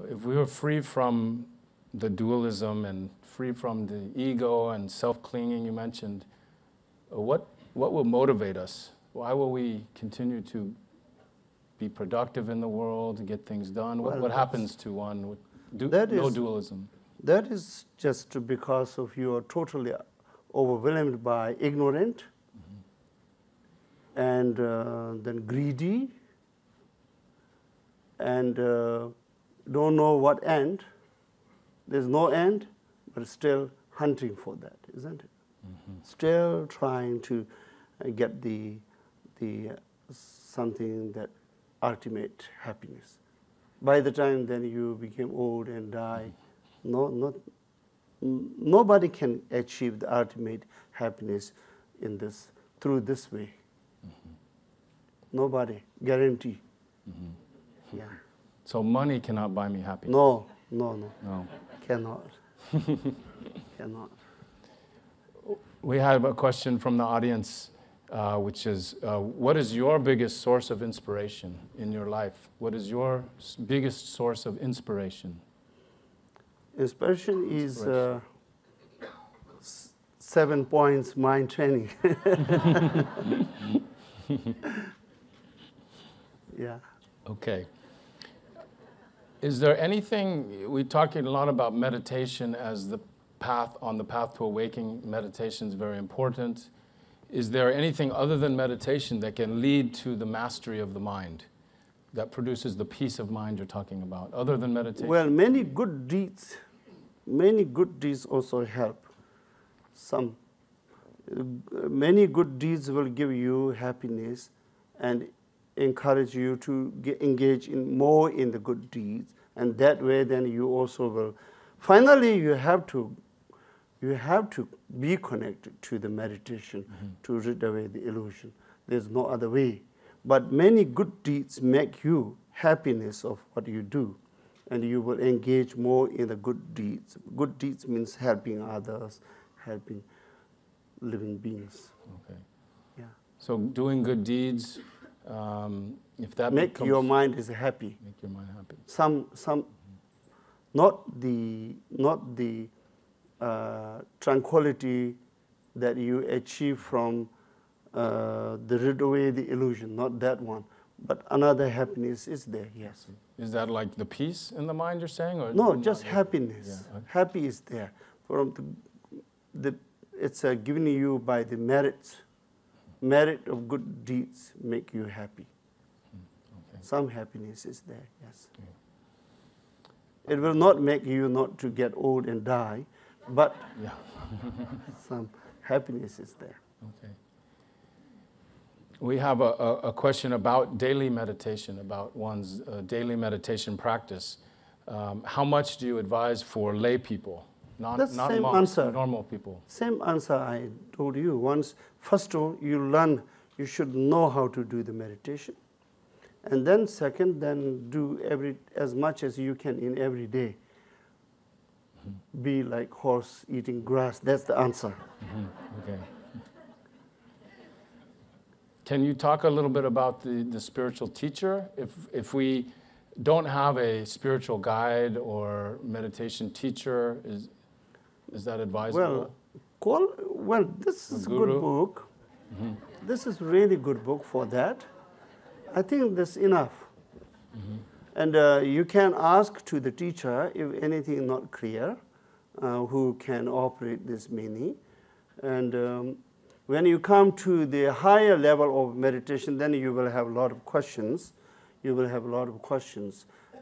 If we were free from the dualism and free from the ego and self-clinging you mentioned, what will motivate us? Why will we continue to be productive in the world, to get things done? What happens to one with no dualism? That is just because of you are totally overwhelmed by ignorant, and then greedy, and don't know what end. There's no end, but still hunting for that, isn't it? Still trying to get the something that ultimate happiness. By the time then you become old and die, nobody can achieve the ultimate happiness in this through this way. Nobody guarantee. Yeah. So money cannot buy me happiness. No. Cannot. Cannot. We have a question from the audience, which is, what is your biggest source of inspiration in your life? What is your biggest source of inspiration? Inspiration is 7 points mind training. Yeah. Okay. Is there anything, we're talking a lot about meditation as the path, on the path to awakening. Meditation is very important. Is there anything other than meditation that can lead to the mastery of the mind, that produces the peace of mind you're talking about, other than meditation? Well, many good deeds also help. Many good deeds will give you happiness and encourage you to engage more in the good deeds, and that way then you also will. Finally, you have to be connected to the meditation to rid away the illusion. There's no other way. But many good deeds make you happiness of what you do, and you will engage more in the good deeds. Good deeds means helping others, helping living beings. Okay. Yeah. So doing good deeds, if that make your mind is happy. Make your mind happy. Not the tranquility that you achieve from the rid away the illusion, not that one, but another happiness is there. Yes. Is that like the peace in the mind you're saying, or no? Just happiness. Yeah. Okay. Happy is there. From it's given you by the merits. Merit of good deeds make you happy. Okay. Some happiness is there, yes. Okay. It will not make you not to get old and die, but some happiness is there. Okay. We have a question about daily meditation, about one's daily meditation practice. How much do you advise for lay people? Not same monks, answer. Normal people. Same answer I told you. Once, first of all, you should know how to do the meditation. And then second, then do as much as you can in every day. Be like horse eating grass. That's the answer. Okay. Can you talk a little bit about the spiritual teacher? If we don't have a spiritual guide or meditation teacher, is that advisable? Well, this is a good book. This is really good book for that. I think that's enough. And you can ask to the teacher if anything not clear, who can operate this meaning. And when you come to the higher level of meditation, then you will have a lot of questions.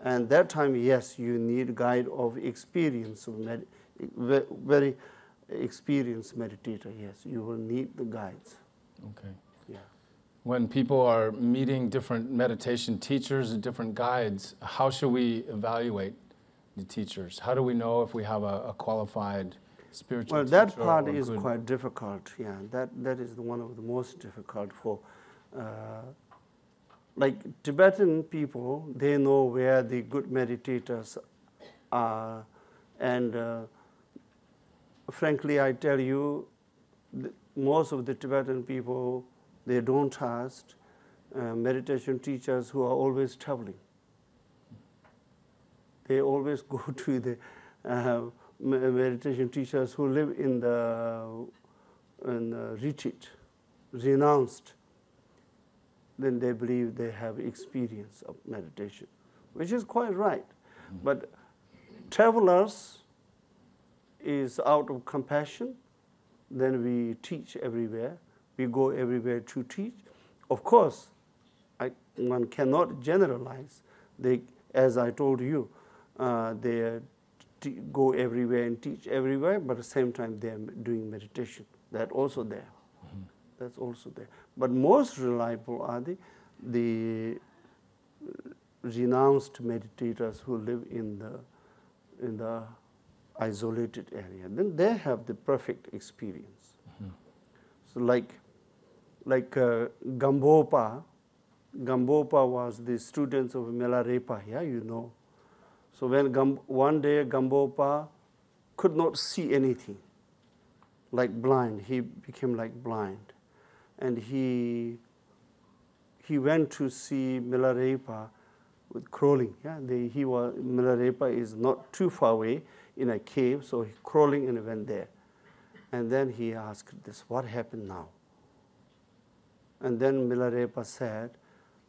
And that time, yes, you need guide of experience, very experienced meditator. Yes, you will need the guides. Okay. Yeah. When people are meeting different meditation teachers and different guides, how should we evaluate the teachers? How do we know if we have a qualified spiritual teacher? Well, that part is quite difficult. Yeah, that is one of the most difficult for, like Tibetan people, they know where the good meditators are, and frankly, I tell you, most of the Tibetan people, they don't trust meditation teachers who are always traveling. they always go to the meditation teachers who live in the retreat, renounced. Then they believe they have experience of meditation, which is quite right. But travelers is out of compassion. Then we teach everywhere. We go everywhere to teach. Of course, one cannot generalize. They, as I told you, they go everywhere and teach everywhere, but at the same time they are doing meditation. That's also there. That's also there. But most reliable are the renounced meditators who live in the isolated area. Then they have the perfect experience. So like Gambopa was the students of Milarepa here, you know. So when one day Gambopa could not see anything, like blind, he became like blind. And he went to see Milarepa with crawling. Yeah? Milarepa is not too far away in a cave, so he crawling and went there. And then he asked this, what happened now? And then Milarepa said,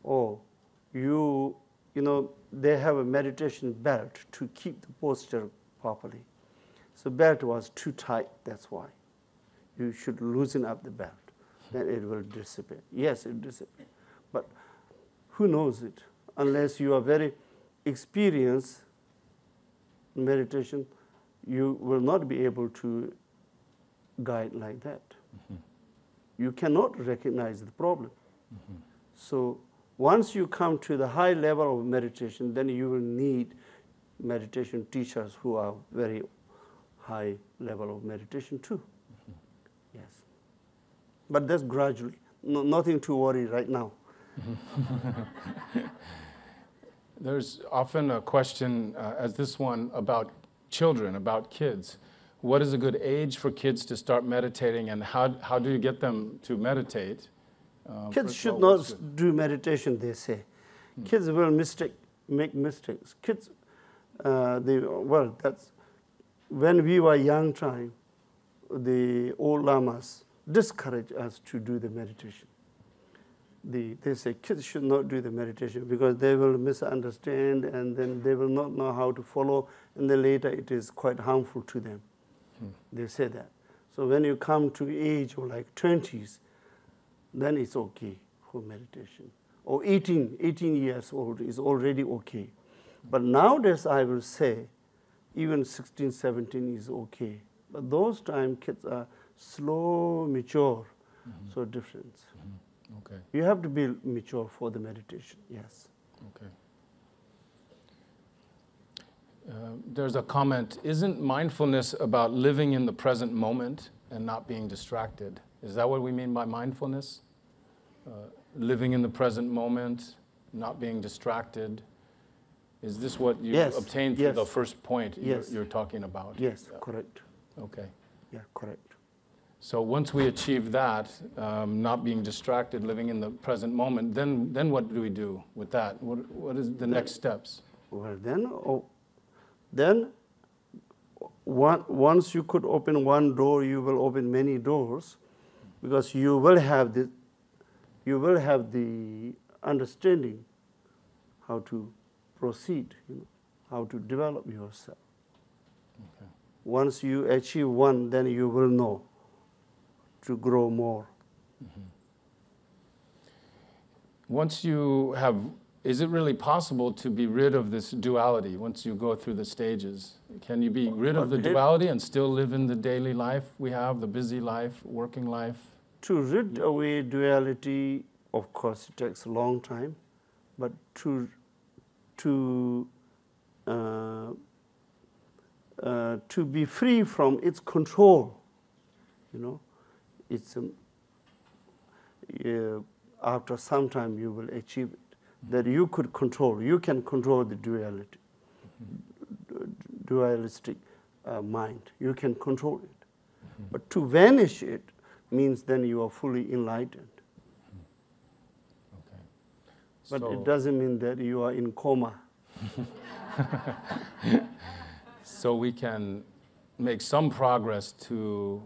oh, you know, they have a meditation belt to keep the posture properly. So belt was too tight, that's why. You should loosen up the belt, then it will dissipate. Yes, it dissipates. But who knows it? Unless you are very experienced in meditation, you will not be able to guide like that. You cannot recognize the problem. So once you come to the high level of meditation, then you will need meditation teachers who are very high level of meditation too. Yes. But that's gradually. Nothing to worry right now. There's often a question, as this one, about children, about kids. What is a good age for kids to start meditating, and how do you get them to meditate? Kids should not do meditation, they say. Kids will make mistakes. Kids, that's when we were young time, the old lamas discourage us to do the meditation. They say kids should not do the meditation because they will misunderstand and then they will not know how to follow, and then later it is quite harmful to them. They say that. So when you come to age of like 20s, then it's okay for meditation. Or 18 years old is already okay. But nowadays I will say even 16, 17 is okay. But those time kids are slow, mature, so different. Okay. You have to be mature for the meditation, yes. Okay. There's a comment, isn't mindfulness about living in the present moment and not being distracted? Is that what we mean by mindfulness? Living in the present moment, not being distracted. Is this what you obtained through the first point you're talking about? Yes, correct. Okay. Yeah, correct. So once we achieve that, not being distracted, living in the present moment, then what do we do with that? What is the next steps? Well, then once you could open one door, you will open many doors, because you will have the understanding how to proceed, how to develop yourself. Okay. Once you achieve one, then you will know to grow more. Once you have, is it really possible to be rid of this duality once you go through the stages? Can you be rid of the duality and still live in the daily life we have, the busy life, working life? To rid away duality, of course, it takes a long time, but to be free from its control, it's after some time you will achieve it, that you can control the duality, dualistic mind. You can control it. But to vanish it means then you are fully enlightened. Okay. But it doesn't mean that you are in coma. So we can make some progress to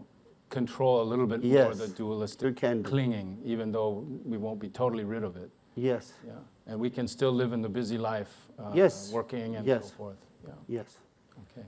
control a little bit more Yes, the we dualistic can do. clinging, even though we won't be totally rid of it. Yes. Yeah, and we can still live in the busy life, Yes. working and Yes. so forth. Yeah. Yes. Okay.